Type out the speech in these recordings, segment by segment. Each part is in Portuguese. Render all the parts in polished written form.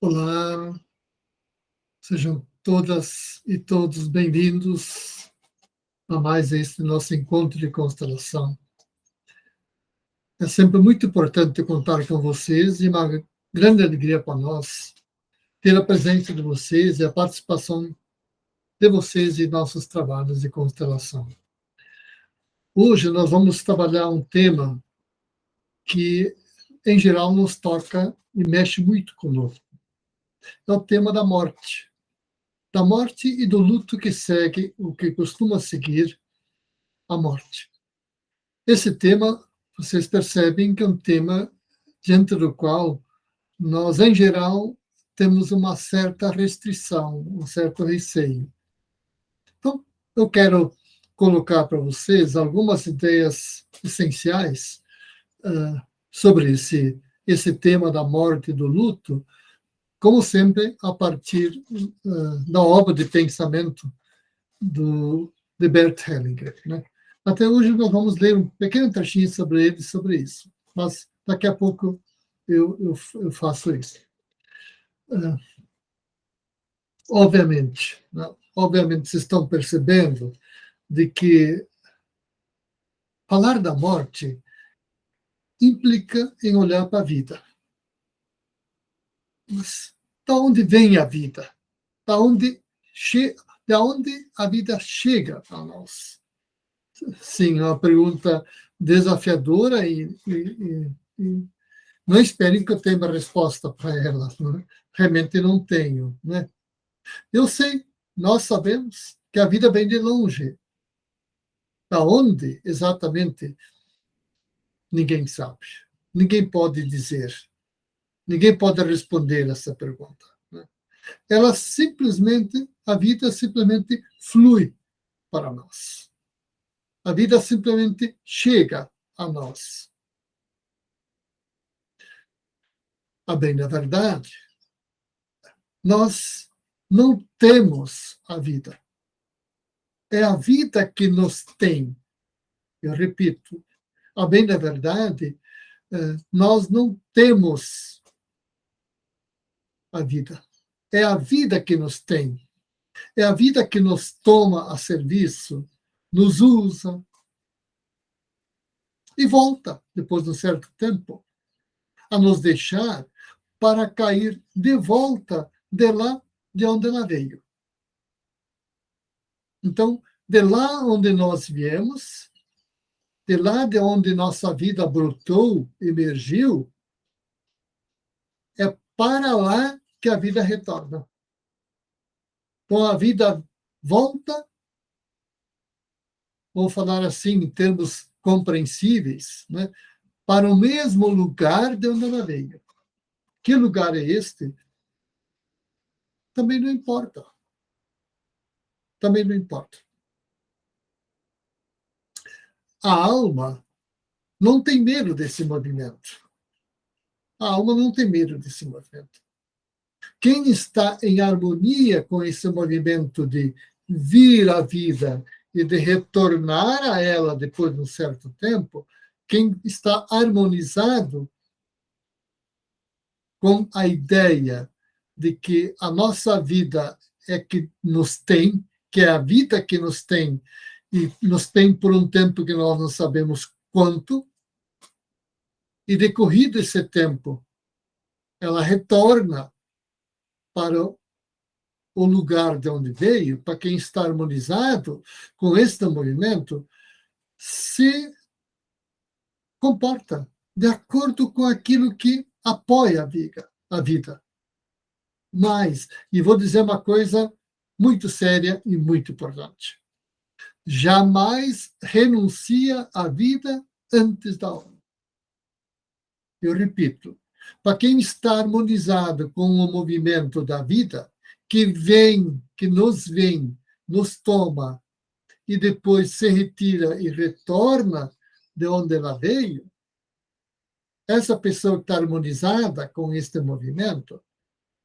Olá, sejam todas e todos bem-vindos a mais este nosso encontro de constelação. É sempre muito importante contar com vocês e uma grande alegria para nós ter a presença de vocês e a participação de vocês em nossos trabalhos de constelação. Hoje nós vamos trabalhar um tema que, em geral, nos toca e mexe muito conosco. É o tema da morte e do luto que segue, o que costuma seguir a morte. Esse tema, vocês percebem que é um tema diante do qual nós, em geral, temos uma certa restrição, um certo receio. Então, eu quero colocar para vocês algumas ideias essenciais sobre esse tema da morte e do luto, como sempre, a partir da obra de pensamento de Bert Hellinger, né? Até hoje nós vamos ler um pequeno trechinho sobre ele, sobre isso, mas daqui a pouco eu faço isso. Obviamente, né? Obviamente vocês estão percebendo de que falar da morte implica em olhar para a vida. Mas da onde vem a vida? Da onde a vida chega a nós? Sim, é uma pergunta desafiadora e não esperem que eu tenha uma resposta para ela. Né? Realmente não tenho. Né? Eu sei, nós sabemos que a vida vem de longe. Da onde exatamente? Ninguém sabe. Ninguém pode dizer. Ninguém pode responder essa pergunta. Né? A vida simplesmente flui para nós. A vida simplesmente chega a nós. A bem da verdade, nós não temos a vida. É a vida que nos tem. Eu repito, a bem da verdade, nós não temos a vida. É a vida que nos tem. É a vida que nos toma a serviço, nos usa e volta, depois de um certo tempo, a nos deixar para cair de volta de lá de onde ela veio. Então, de lá onde nós viemos, de lá de onde nossa vida brotou, emergiu, é para lá que a vida retorna. Então, a vida volta, vou falar assim em termos compreensíveis, né, para o mesmo lugar de onde ela veio. Que lugar é este? Também não importa. Também não importa. A alma não tem medo desse movimento. A alma não tem medo desse movimento. Quem está em harmonia com esse movimento de vir à vida e de retornar a ela depois de um certo tempo, quem está harmonizado com a ideia de que a nossa vida é que nos tem, que é a vida que nos tem, e nos tem por um tempo que nós não sabemos quanto, e decorrido esse tempo, ela retorna para o lugar de onde veio, para quem está harmonizado com este movimento, se comporta de acordo com aquilo que apoia a vida. Mas, e vou dizer uma coisa muito séria e muito importante, jamais renuncia à vida antes da hora. Eu repito, para quem está harmonizado com o movimento da vida, que vem, nos toma e depois se retira e retorna de onde ela veio, essa pessoa que está harmonizada com este movimento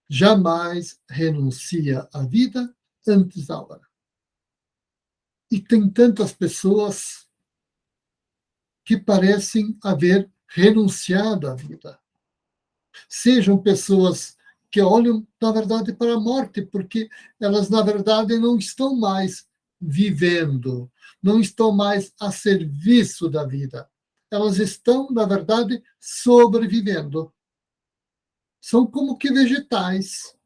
jamais renuncia à vida antes da hora. E tem tantas pessoas que parecem haver renunciado à vida. Sejam pessoas que olham, na verdade, para a morte, porque elas, na verdade, não estão mais vivendo, não estão mais a serviço da vida. Elas estão, na verdade, sobrevivendo. São como que vegetais.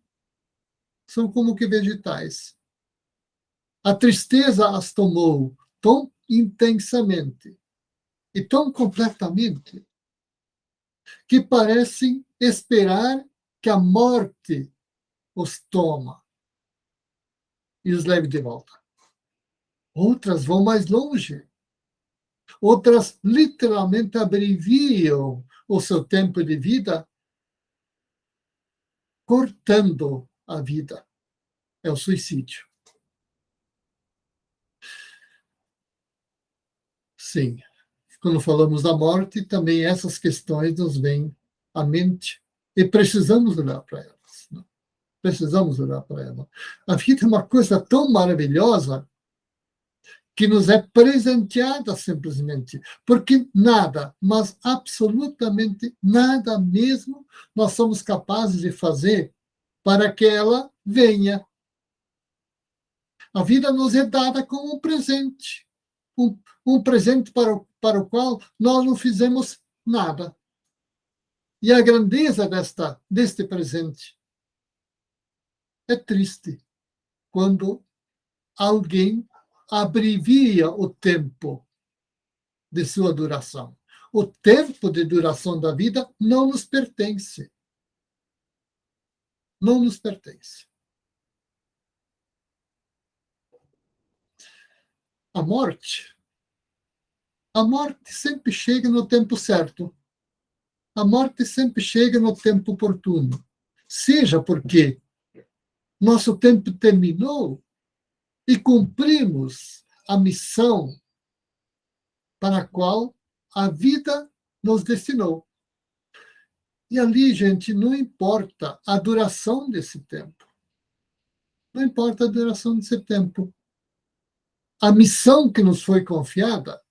São como que vegetais. A tristeza as tomou tão intensamente e tão completamente que parecem esperar que a morte os toma e os leve de volta. Outras vão mais longe. Outras literalmente abreviam o seu tempo de vida, cortando a vida. É o suicídio. Sim. Quando falamos da morte, também essas questões nos vêm à mente e precisamos olhar para elas. Né? Precisamos olhar para elas. A vida é uma coisa tão maravilhosa que nos é presenteada simplesmente, porque nada, mas absolutamente nada mesmo, nós somos capazes de fazer para que ela venha. A vida nos é dada como um presente, um presente para o qual nós não fizemos nada. E a grandeza deste presente é triste quando alguém abrevia o tempo de sua duração. O tempo de duração da vida não nos pertence. Não nos pertence. A morte sempre chega no tempo certo. A morte sempre chega no tempo oportuno. Seja porque nosso tempo terminou e cumprimos a missão para a qual a vida nos destinou. E ali, gente, não importa a duração desse tempo. Não importa a duração desse tempo. A missão que nos foi confiada,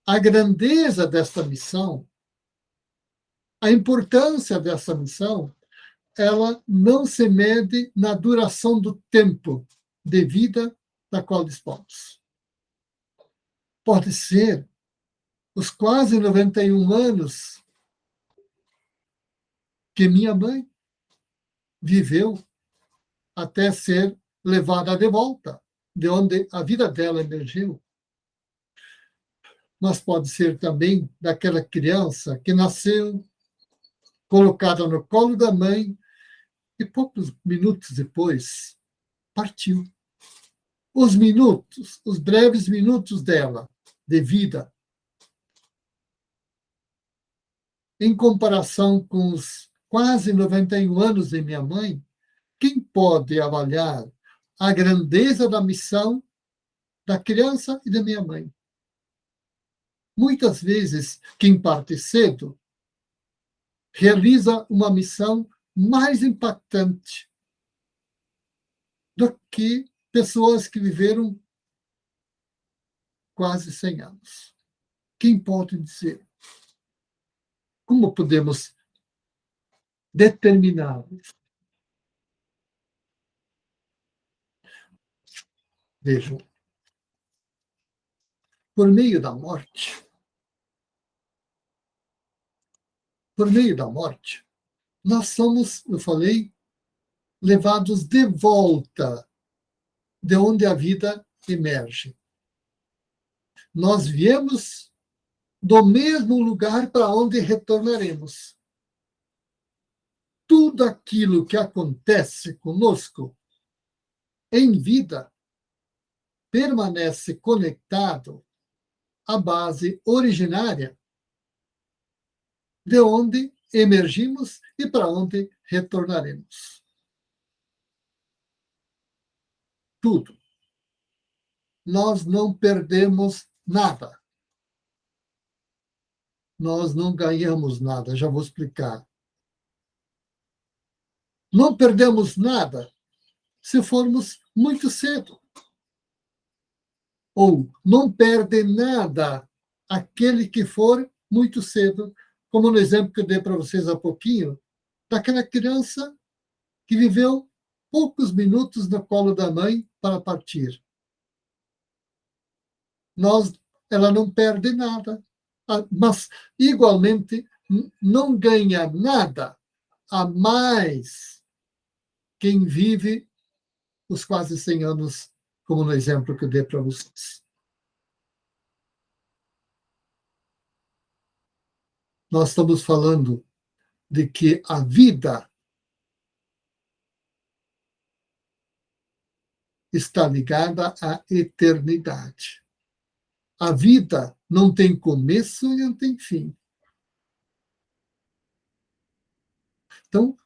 a grandeza desta missão, a importância dessa missão, ela não se mede na duração do tempo de vida da qual dispomos. Pode ser os quase 91 anos que minha mãe viveu até ser levada de volta, de onde a vida dela emergiu. Mas pode ser também daquela criança que nasceu, colocada no colo da mãe e poucos minutos depois partiu. Os minutos, os breves minutos dela de vida, em comparação com os quase 91 anos de minha mãe, quem pode avaliar a grandeza da missão da criança e da minha mãe? Muitas vezes, quem parte cedo realiza uma missão mais impactante do que pessoas que viveram quase 100 anos. Quem pode dizer? Como podemos determinar? Vejam, por meio da morte, nós somos, eu falei, levados de volta de onde a vida emerge. Nós viemos do mesmo lugar para onde retornaremos. Tudo aquilo que acontece conosco em vida permanece conectado à base originária de onde emergimos e para onde retornaremos. Tudo. Nós não perdemos nada. Nós não ganhamos nada, já vou explicar. Não perdemos nada se formos muito cedo. Ou não perde nada aquele que for muito cedo, como no exemplo que eu dei para vocês há pouquinho, daquela criança que viveu poucos minutos no colo da mãe para partir. Ela não perde nada, mas, igualmente, não ganha nada a mais quem vive os quase 100 anos, como no exemplo que eu dei para vocês. Nós estamos falando de que a vida está ligada à eternidade. A vida não tem começo e não tem fim. Então,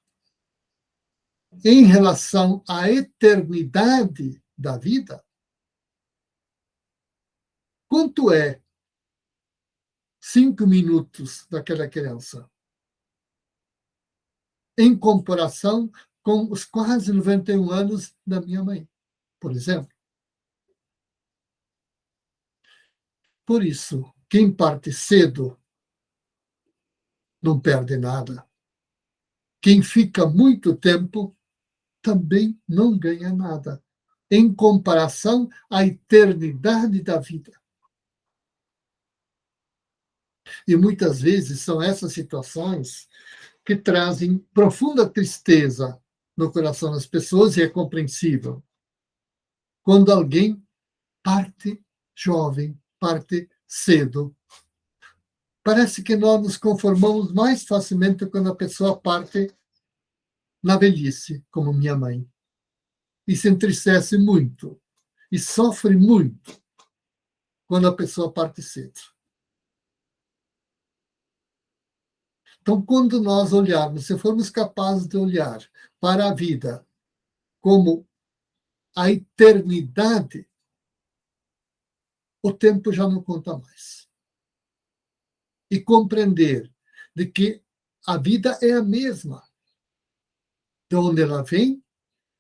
em relação à eternidade da vida, quanto é 5 minutos daquela criança? Em comparação com os quase 91 anos da minha mãe, por exemplo. Por isso, quem parte cedo não perde nada. Quem fica muito tempo também não ganha nada, em comparação à eternidade da vida. E muitas vezes são essas situações que trazem profunda tristeza no coração das pessoas, e é compreensível. Quando alguém parte jovem, parte cedo. Parece que nós nos conformamos mais facilmente quando a pessoa parte na velhice, como minha mãe. E se entristece muito, e sofre muito quando a pessoa parte cedo. Então, quando nós olharmos, se formos capazes de olhar para a vida como a eternidade, o tempo já não conta mais. E compreender de que a vida é a mesma. De onde ela vem,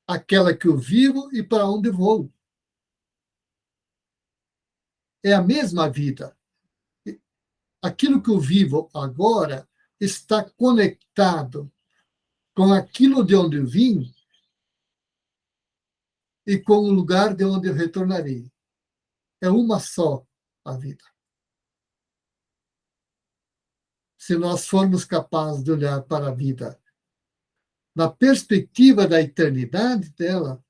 aquela que eu vivo e para onde vou. É a mesma vida. Aquilo que eu vivo agora está conectado com aquilo de onde eu vim e com o lugar de onde eu retornarei. É uma só a vida. Se nós formos capazes de olhar para a vida na perspectiva da eternidade dela,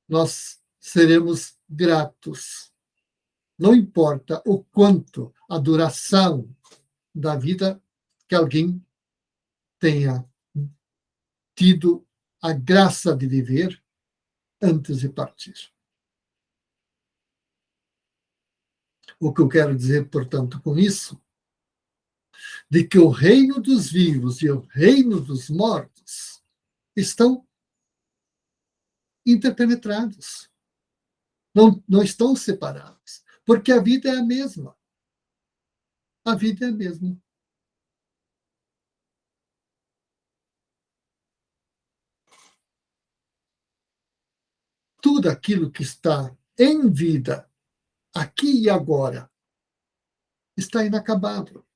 nós seremos gratos. Não importa o quanto a duração da vida que alguém tenha tido a graça de viver antes de partir. O que eu quero dizer, portanto, com isso, de que o reino dos vivos e o reino dos mortos estão interpenetrados. Não estão separados, porque a vida é a mesma. A vida é a mesma. Tudo aquilo que está em vida, aqui e agora, está inacabado,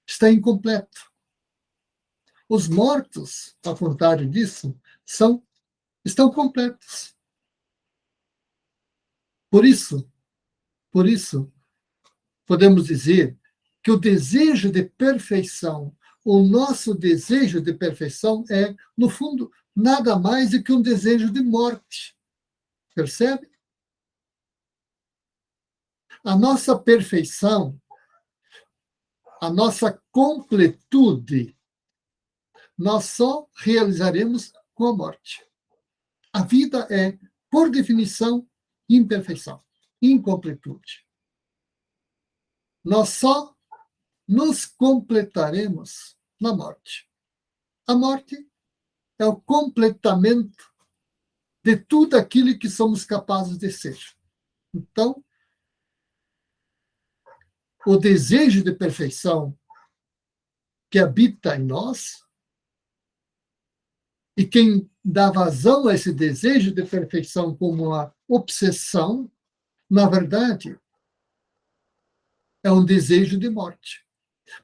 está incompleto. Os mortos, ao contrário disso, estão completos. Por isso, podemos dizer que o desejo de perfeição, o nosso desejo de perfeição é, no fundo, nada mais do que um desejo de morte. Percebe? A nossa perfeição, a nossa completude, nós só realizaremos com a morte. A vida é, por definição, imperfeição, incompletude. Nós só nos completaremos na morte. A morte é o completamento de tudo aquilo que somos capazes de ser. Então, o desejo de perfeição que habita em nós, e quem dá vazão a esse desejo de perfeição como uma obsessão, na verdade, é um desejo de morte.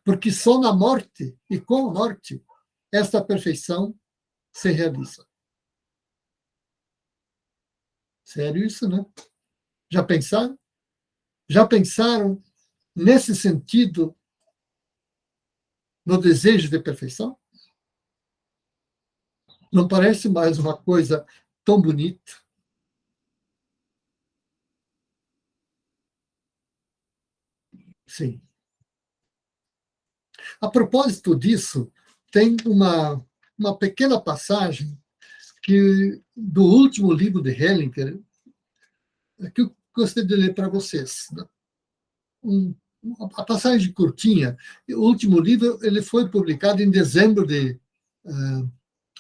Porque só na morte e com a morte esta perfeição se realiza. Sério isso, né? Já pensaram? Já pensaram nesse sentido no desejo de perfeição? Não parece mais uma coisa tão bonita? Sim. A propósito disso, tem uma pequena passagem que do último livro de Hellinger, que eu gostaria de ler para vocês. Né? A passagem curtinha, o último livro ele foi publicado em dezembro de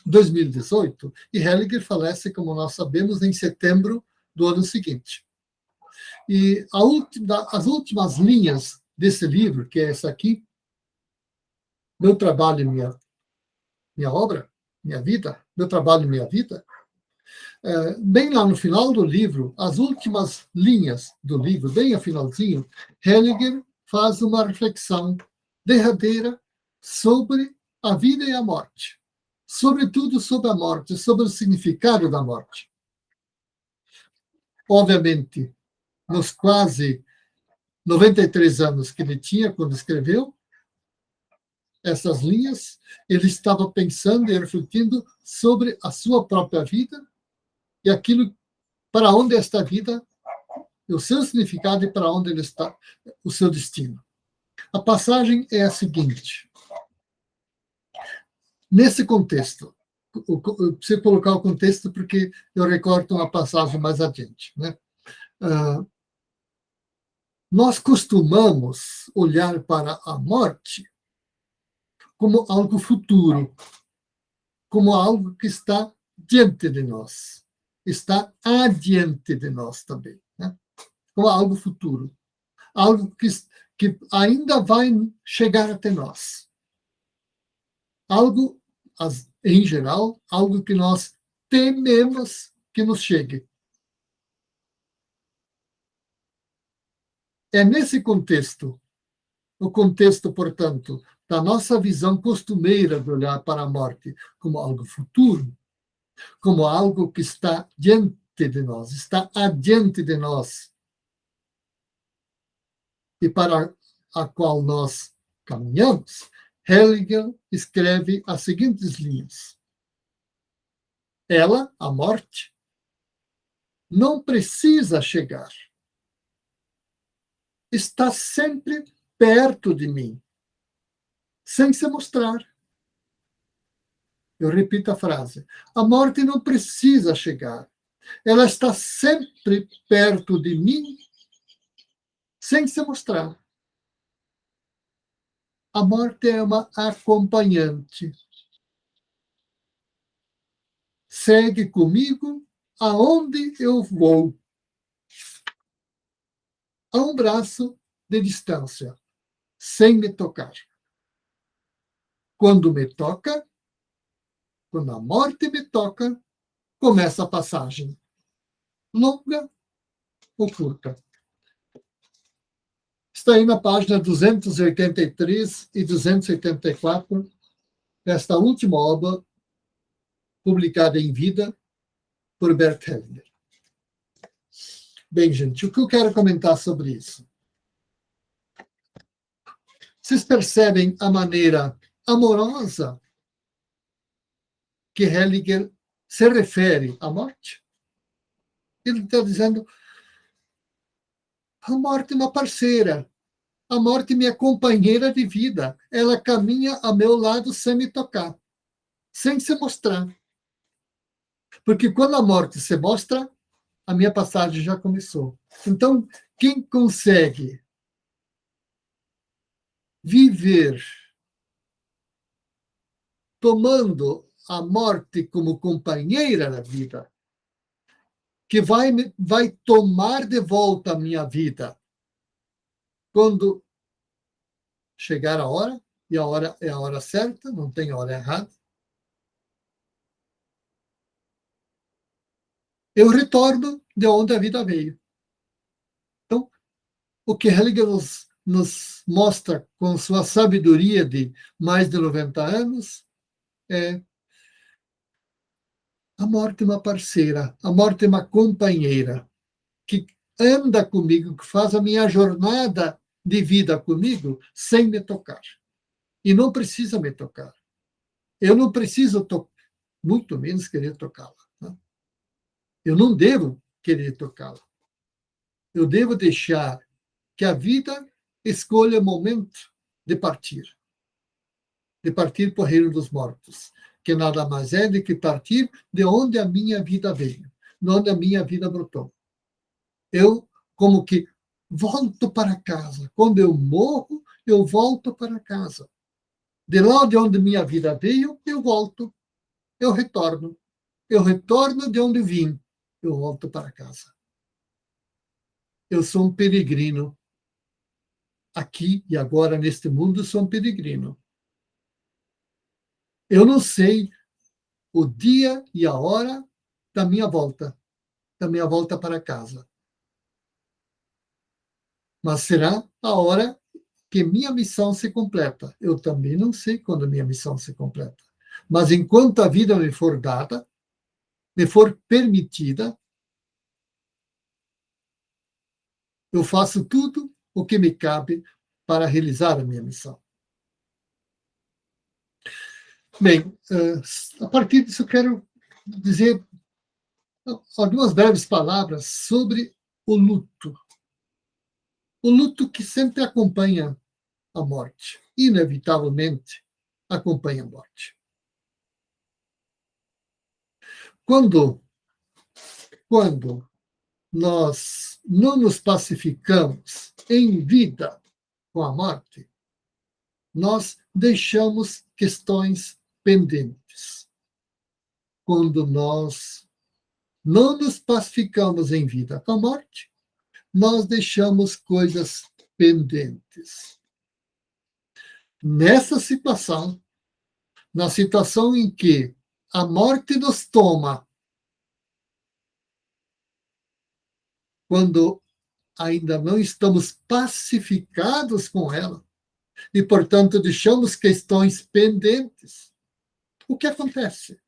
2018, e Hellinger falece, como nós sabemos, em setembro do ano seguinte. E as últimas linhas desse livro, que é essa aqui, Meu Trabalho e minha obra, minha vida, Meu Trabalho e minha vida, bem lá no final do livro, as últimas linhas do livro, bem a finalzinho, Hellinger faz uma reflexão derradeira sobre a vida e a morte. Sobretudo sobre a morte, sobre o significado da morte. Obviamente, nos quase 93 anos que ele tinha quando escreveu essas linhas, ele estava pensando e refletindo sobre a sua própria vida e aquilo para onde esta vida, o seu significado e para onde ele está, o seu destino. A passagem é a seguinte. Nesse contexto, eu preciso colocar o contexto porque eu recorto uma passagem mais adiante. Né? Nós costumamos olhar para a morte como algo futuro, como algo que está diante de nós, está adiante de nós também, né? Como algo futuro, algo que ainda vai chegar até nós. Algo, em geral, algo que nós tememos que nos chegue. É nesse contexto, o contexto, portanto, da nossa visão costumeira de olhar para a morte como algo futuro, como algo que está diante de nós, está adiante de nós, e para a qual nós caminhamos, Hellinger escreve as seguintes linhas. Ela, a morte, não precisa chegar. Está sempre perto de mim, sem se mostrar. Eu repito a frase. A morte não precisa chegar. Ela está sempre perto de mim, sem se mostrar. A morte é uma acompanhante. Segue comigo aonde eu vou. A um braço de distância, sem me tocar. Quando me toca, quando a morte me toca, começa a passagem. Longa ou curta. Está aí na página 283 e 284, desta última obra, publicada em vida por Bert Hellinger. Bem, gente, o que eu quero comentar sobre isso? Vocês percebem a maneira amorosa que Hellinger se refere à morte? Ele está dizendo: a morte é uma parceira, a morte é minha companheira de vida, ela caminha ao meu lado sem me tocar, sem se mostrar. Porque quando a morte se mostra, a minha passagem já começou. Então, quem consegue viver tomando a morte como companheira na vida, que vai tomar de volta a minha vida quando chegar a hora, e a hora é a hora certa, não tem hora errada, eu retorno de onde a vida veio. Então, o que Hellinger nos mostra com sua sabedoria de mais de 90 anos é a morte é uma parceira, a morte é uma companheira que anda comigo, que faz a minha jornada de vida comigo sem me tocar. E não precisa me tocar. Eu não preciso, muito menos querer tocá-la. Né? Eu não devo querer tocá-la. Eu devo deixar que a vida escolha o momento de partir para o reino dos mortos, que nada mais é do que partir de onde a minha vida veio, de onde a minha vida brotou. Eu, como que, volto para casa. Quando eu morro, eu volto para casa. De lá de onde minha vida veio, eu volto, eu retorno. Eu retorno de onde vim, eu volto para casa. Eu sou um peregrino. Aqui e agora, neste mundo, sou um peregrino. Eu não sei o dia e a hora da minha volta para casa. Mas será a hora que minha missão se completa. Eu também não sei quando minha missão se completa. Mas enquanto a vida me for dada, me for permitida, eu faço tudo o que me cabe para realizar a minha missão. Bem, a partir disso, eu quero dizer algumas breves palavras sobre o luto. O luto que sempre acompanha a morte, inevitavelmente acompanha a morte. Quando nós não nos pacificamos em vida com a morte, nós deixamos questões pendentes. Quando nós não nos pacificamos em vida com a morte, nós deixamos coisas pendentes. Nessa situação, na situação em que a morte nos toma, quando ainda não estamos pacificados com ela, e, portanto, deixamos questões pendentes, o que acontece?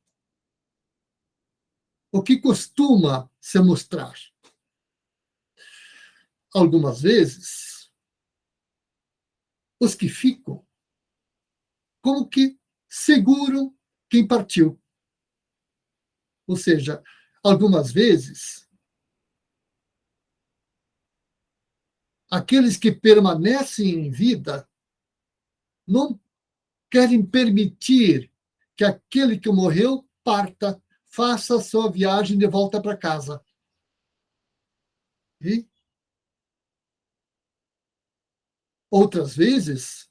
O que costuma se mostrar? Algumas vezes, os que ficam, como que seguram quem partiu. Ou seja, algumas vezes, aqueles que permanecem em vida não querem permitir que aquele que morreu parta, faça a sua viagem de volta para casa. E outras vezes,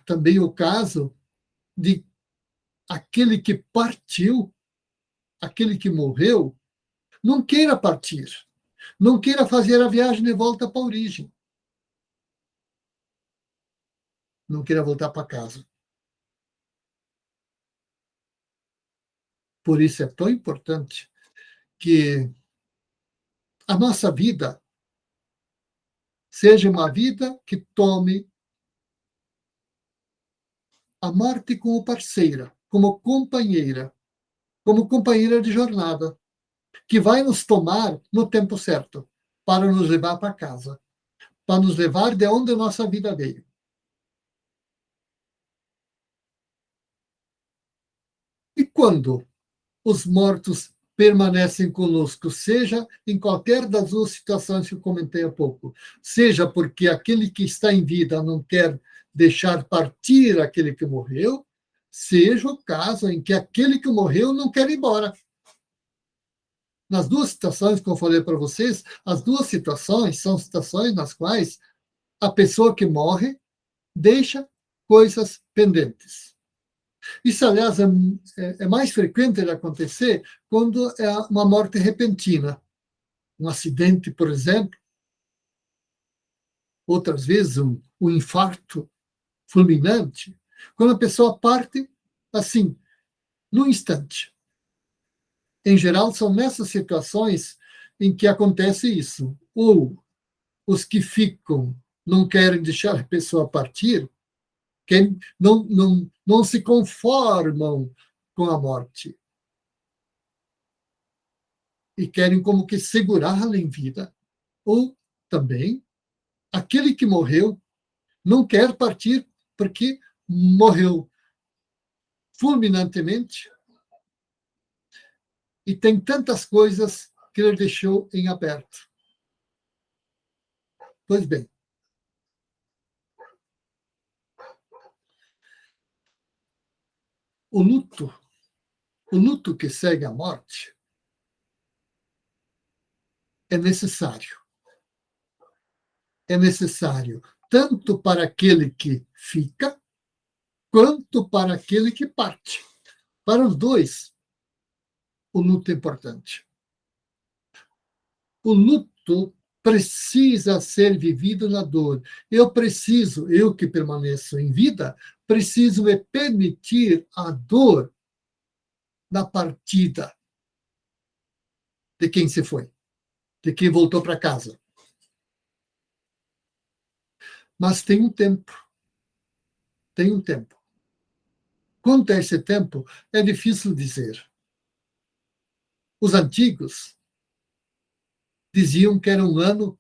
também o caso de aquele que partiu, aquele que morreu, não queira partir, não queira fazer a viagem de volta para a origem, não queira voltar para casa. Por isso é tão importante que a nossa vida seja uma vida que tome a morte como parceira, como companheira de jornada, que vai nos tomar no tempo certo, para nos levar para casa, para nos levar de onde a nossa vida veio. E quando os mortos permanecem conosco, seja em qualquer das duas situações que eu comentei há pouco, seja porque aquele que está em vida não quer deixar partir aquele que morreu, seja o caso em que aquele que morreu não quer ir embora. Nas duas situações, como eu falei para vocês, as duas situações são situações nas quais a pessoa que morre deixa coisas pendentes. Isso, aliás, é mais frequente de acontecer quando é uma morte repentina. Um acidente, por exemplo, outras vezes um infarto fulminante, quando a pessoa parte assim, num instante. Em geral, são nessas situações em que acontece isso. Ou os que ficam não querem deixar a pessoa partir, que não se conformam com a morte e querem como que segurá-la em vida. Ou também, aquele que morreu não quer partir porque morreu fulminantemente e tem tantas coisas que ele deixou em aberto. Pois bem, o luto que segue a morte é necessário. É necessário tanto para aquele que fica, quanto para aquele que parte. Para os dois, o luto é importante. O luto precisa ser vivido na dor. Eu que permaneço em vida, preciso me permitir a dor da partida de quem se foi, de quem voltou para casa. Mas tem um tempo. Tem um tempo. Quanto a esse tempo, é difícil dizer. Os antigos diziam que era um ano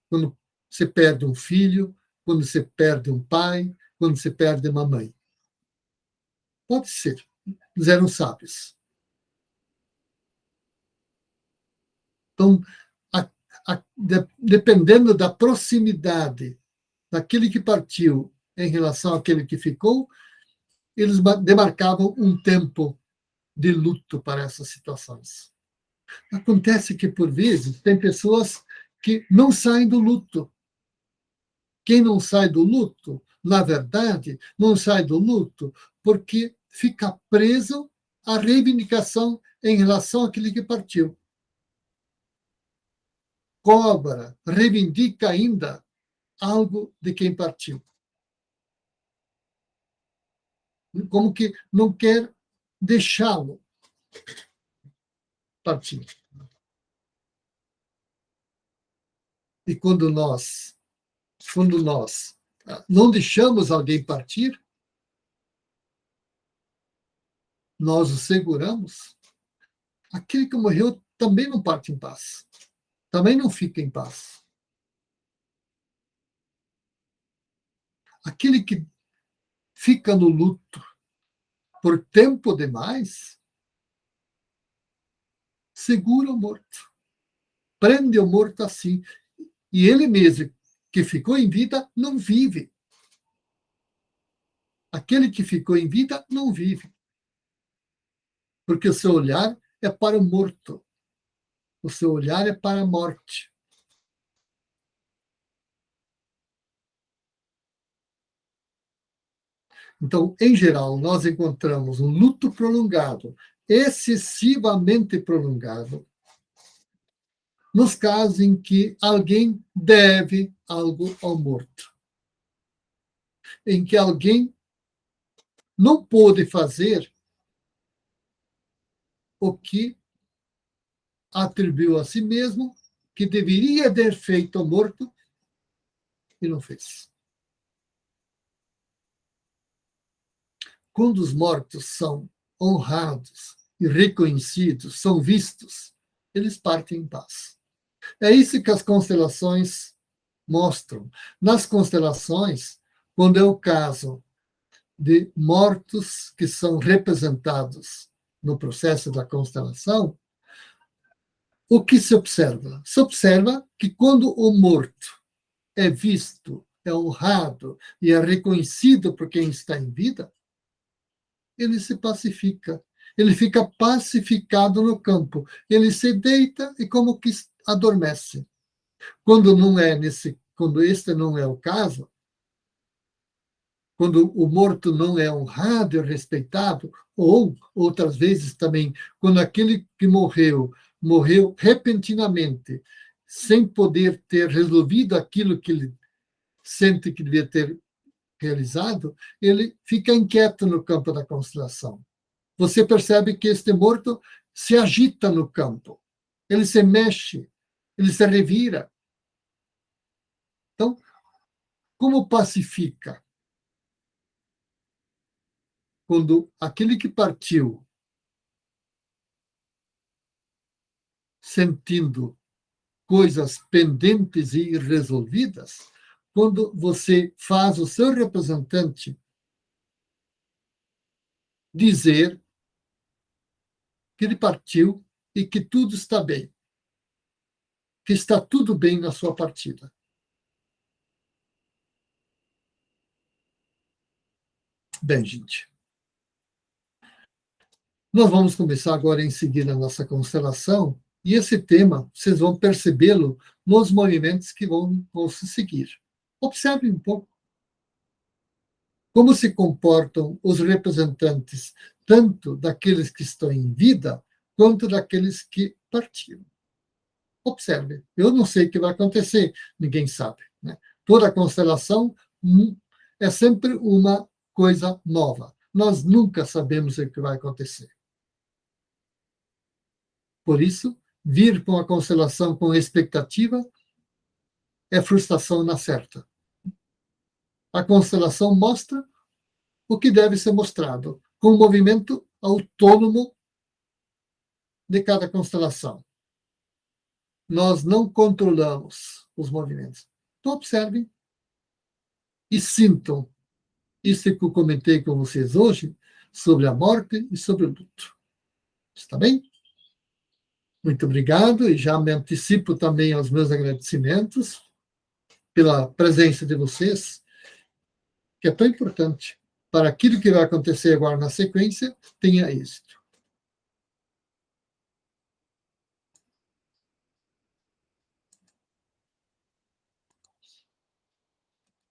quando se perde um filho, quando se perde um pai, quando se perde uma mãe. Pode ser. Eles eram sábios. Então, dependendo da proximidade daquele que partiu em relação àquele que ficou, eles demarcavam um tempo de luto para essas situações. Acontece que, por vezes, tem pessoas que não saem do luto. Quem não sai do luto, na verdade, não sai do luto porque fica preso à reivindicação em relação àquele que partiu. Cobra, reivindica ainda algo de quem partiu. Como que não quer deixá-lo partir. E quando nós não deixamos alguém partir, nós o seguramos, aquele que morreu também não parte em paz, também não fica em paz. Aquele que fica no luto por tempo demais, segura o morto, prende o morto assim, e ele mesmo que ficou em vida não vive. Aquele que ficou em vida não vive, porque o seu olhar é para o morto, o seu olhar é para a morte. Então, em geral, nós encontramos um luto prolongado, excessivamente prolongado, nos casos em que alguém deve algo ao morto, em que alguém não pôde fazer o que atribuiu a si mesmo, que deveria ter feito ao morto e não fez. Quando os mortos são honrados e reconhecidos, são vistos, eles partem em paz. É isso que as constelações mostram. Nas constelações, quando é o caso de mortos que são representados no processo da constelação, o que se observa? Se observa que quando o morto é visto, é honrado e é reconhecido por quem está em vida, ele se pacifica. Ele fica pacificado no campo. Ele se deita e como que adormece. Quando este não é o caso, quando o morto não é honrado e respeitado, ou outras vezes também, quando aquele que morreu repentinamente, sem poder ter resolvido aquilo que ele sente que devia ter realizado, ele fica inquieto no campo da constelação. Você percebe que este morto se agita no campo, ele se mexe, ele se revira. Então, Como pacifica? Quando aquele que partiu sentindo coisas pendentes e irresolvidas, quando você faz o seu representante dizer que ele partiu e que tudo está bem, que está tudo bem na sua partida. Bem, gente, nós vamos começar agora em seguida a nossa constelação, e esse tema, vocês vão percebê-lo nos movimentos que vão se seguir. Observe um pouco como se comportam os representantes, tanto daqueles que estão em vida, quanto daqueles que partiram. Observe. Eu não sei o que vai acontecer, ninguém sabe. Né? Toda constelação é sempre uma coisa nova. Nós nunca sabemos o que vai acontecer. Por isso, vir com a constelação com expectativa é frustração na certa. A constelação mostra o que deve ser mostrado, com o movimento autônomo de cada constelação. Nós não controlamos os movimentos. Então, observem e sintam isso que eu comentei com vocês hoje sobre a morte e sobre o luto. Está bem? Muito obrigado e já me antecipo também aos meus agradecimentos pela presença de vocês, que é tão importante para aquilo que vai acontecer agora na sequência, tenha êxito.